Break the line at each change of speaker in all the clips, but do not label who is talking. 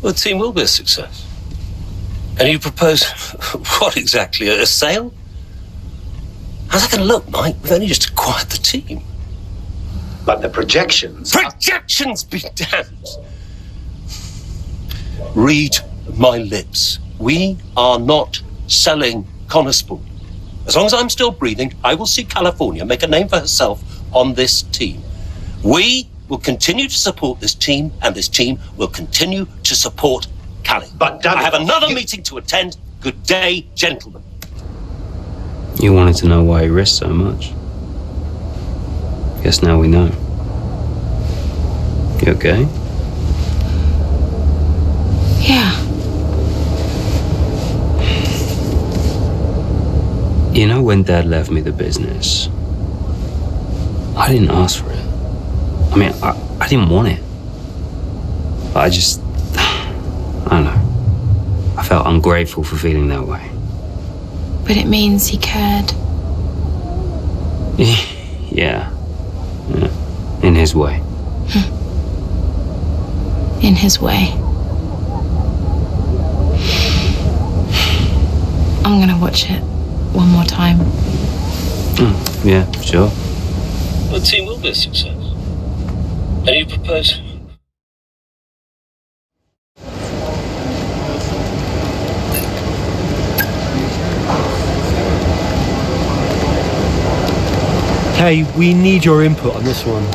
Well, the team will be a success. And you propose what exactly? A sale? How's that going to look, Mike? We've only just acquired the team.
But the projections...
Projections be damned! Read my lips. We are not selling Conispool. As long as I'm still breathing, I will see California make a name for herself on this team. We will continue to support this team, and this team will continue to support Cali.
But
I have another meeting to attend. Good day, gentlemen.
You wanted to know why he risked so much. Guess now we know. You okay?
Yeah.
You know, when Dad left me the business, I didn't ask for it. I mean, I didn't want it. But I don't know. I felt ungrateful for feeling that way.
But it means he cared.
Yeah. In his way.
In his way. I'm gonna watch it one more time.
Yeah, sure.
Well, the team will be a success. And you propose...
Hey, we need your input on this one.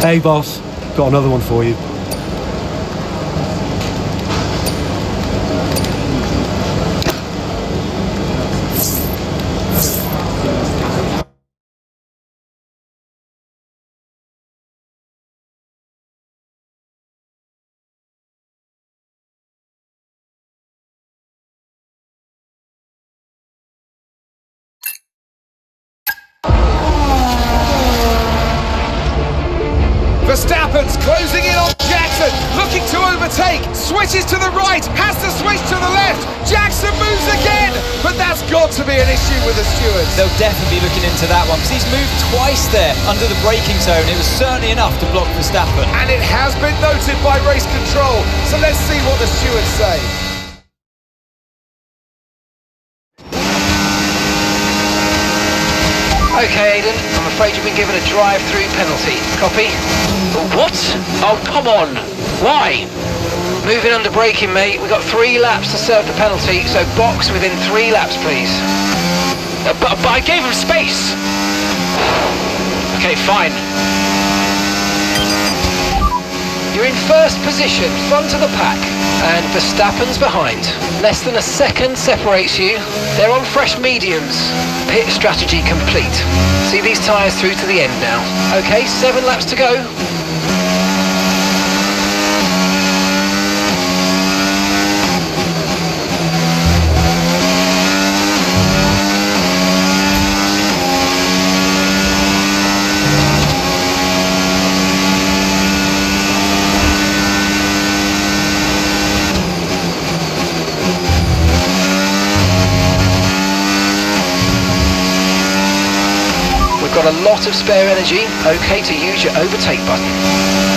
Hey boss, got another one for you.
Verstappen's closing in on Jackson, looking to overtake, switches to the right, has to switch to the left, Jackson moves again, but that's got to be an issue with the stewards.
They'll definitely be looking into that one, because he's moved twice there under the braking zone. It was certainly enough to block Verstappen.
And it has been noted by race control, so let's see what the stewards say.
Okay, Aiden, I'm afraid you've been given a drive-through penalty. Copy? What? Oh, come on. Why? Moving under braking, mate. We've got 3 laps to serve the penalty, so box within 3 laps, please. But I gave him space. Okay, fine. You're in first position, front of the pack, and Verstappen's behind. Less than a second separates you. They're on fresh mediums. Pit strategy complete. See these tyres through to the end now. Okay, 7 laps to go. Got a lot of spare energy. Okay to use your overtake button.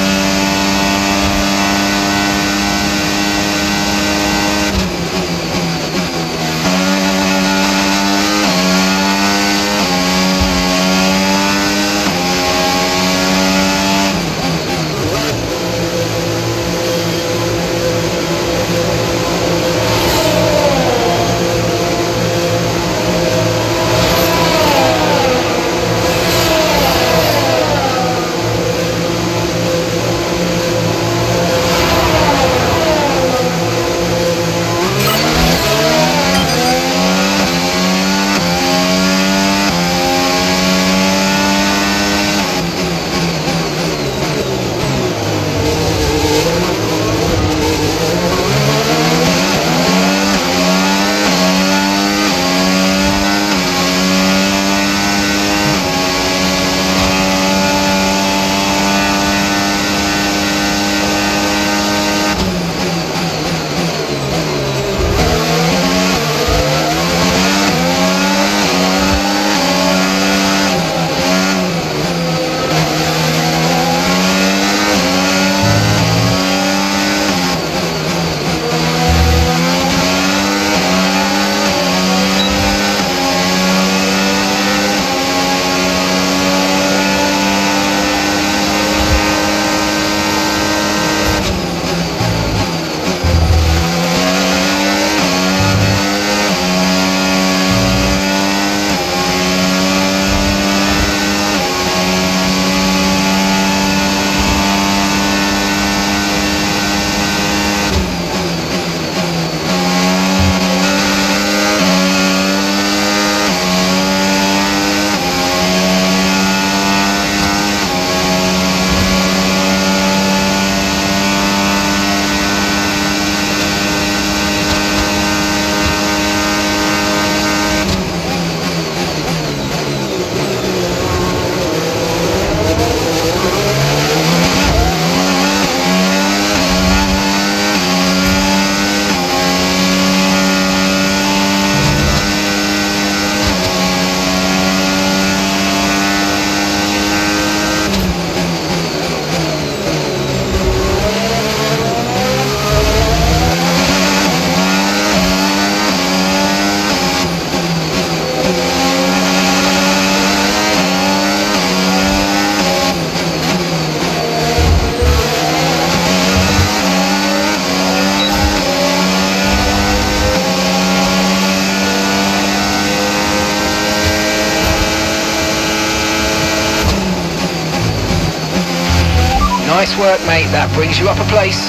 Nice work, mate. That brings you up a place.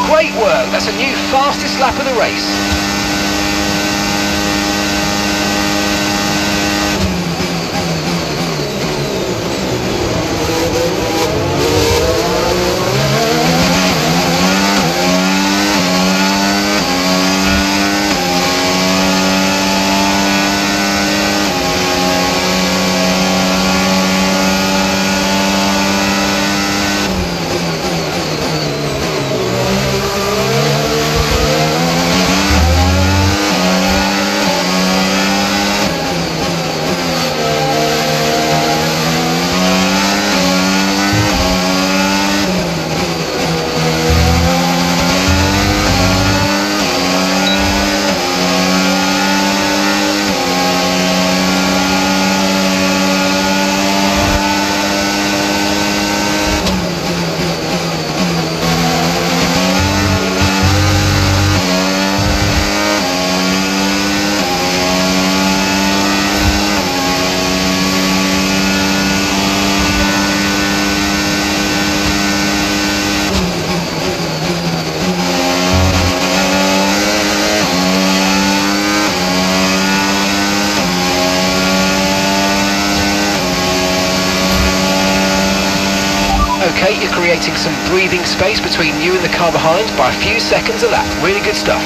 Great work. That's a new fastest lap of the race. Okay, you're creating some breathing space between you and the car behind by a few seconds a lap. Really good stuff.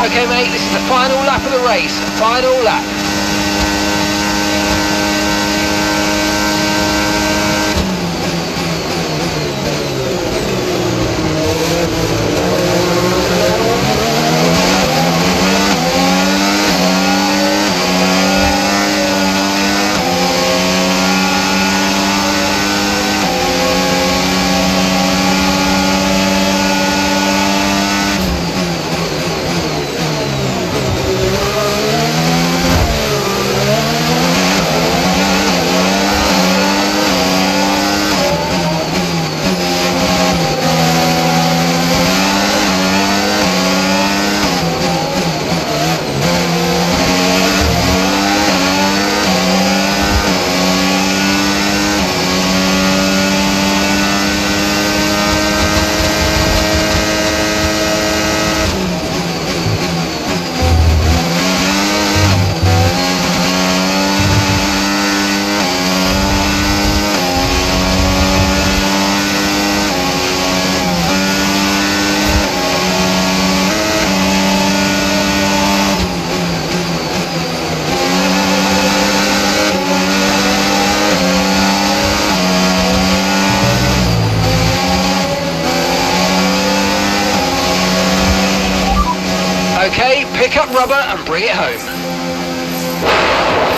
Okay, mate, this is the final lap of the race. Final lap. Okay, pick up rubber and bring it home.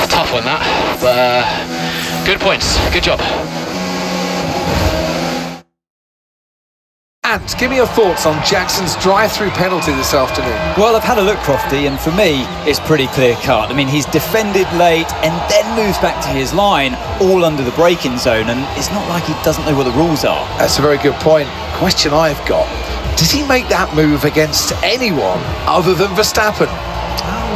Tough one that, but good points, good job.
And give me your thoughts on Jackson's drive-through penalty this afternoon.
Well, I've had a look, Crofty, and for me, it's pretty clear-cut. I mean, he's defended late and then moves back to his line, all under the braking zone, and it's not like he doesn't know what the rules are.
That's a very good point. Question I've got, does he make that move against anyone other than Verstappen? I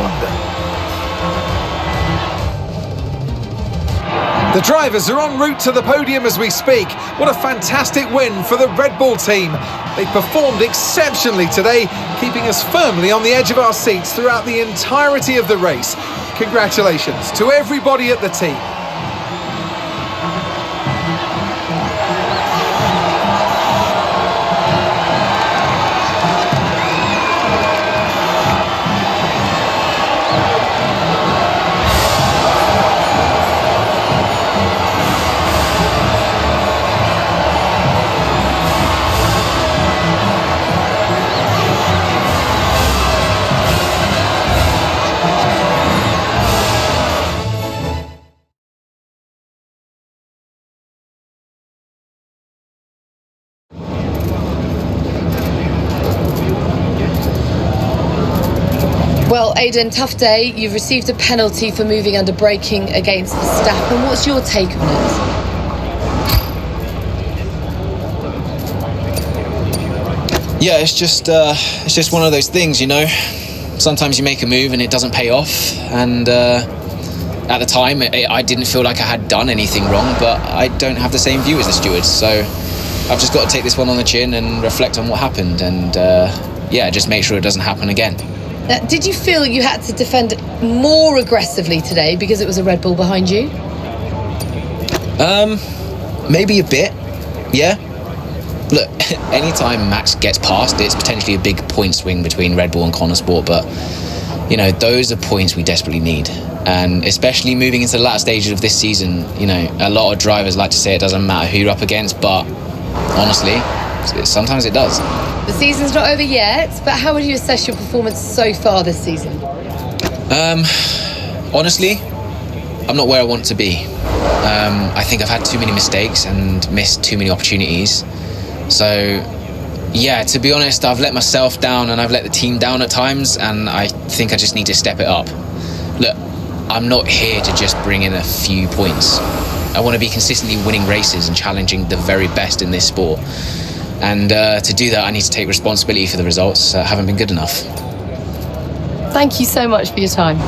wonder. The drivers are en route to the podium as we speak. What a fantastic win for the Red Bull team. They performed exceptionally today, keeping us firmly on the edge of our seats throughout the entirety of the race. Congratulations to everybody at the team.
Well, Aiden, tough day. You've received a penalty for moving under braking against Verstappen. What's your take on it?
Yeah, it's just one of those things, you know. Sometimes you make a move and it doesn't pay off. And at the time, I didn't feel like I had done anything wrong, but I don't have the same view as the stewards. So I've just got to take this one on the chin and reflect on what happened, and yeah, just make sure it doesn't happen again.
Did you feel you had to defend more aggressively today because it was a Red Bull behind you?
Maybe a bit, yeah. Look, anytime Max gets past, it's potentially a big point swing between Red Bull and Connorsport, but, you know, those are points we desperately need. And especially moving into the latter stages of this season, you know, a lot of drivers like to say it doesn't matter who you're up against, but honestly, sometimes it does.
The season's not over yet, but how would you assess your performance so far this season?
Honestly, I'm not where I want to be. I think I've had too many mistakes and missed too many opportunities. So, yeah, to be honest, I've let myself down and I've let the team down at times, and I think I just need to step it up. Look, I'm not here to just bring in a few points. I want to be consistently winning races and challenging the very best in this sport. And to do that, I need to take responsibility for the results that haven't been good enough.
Thank you so much for your time.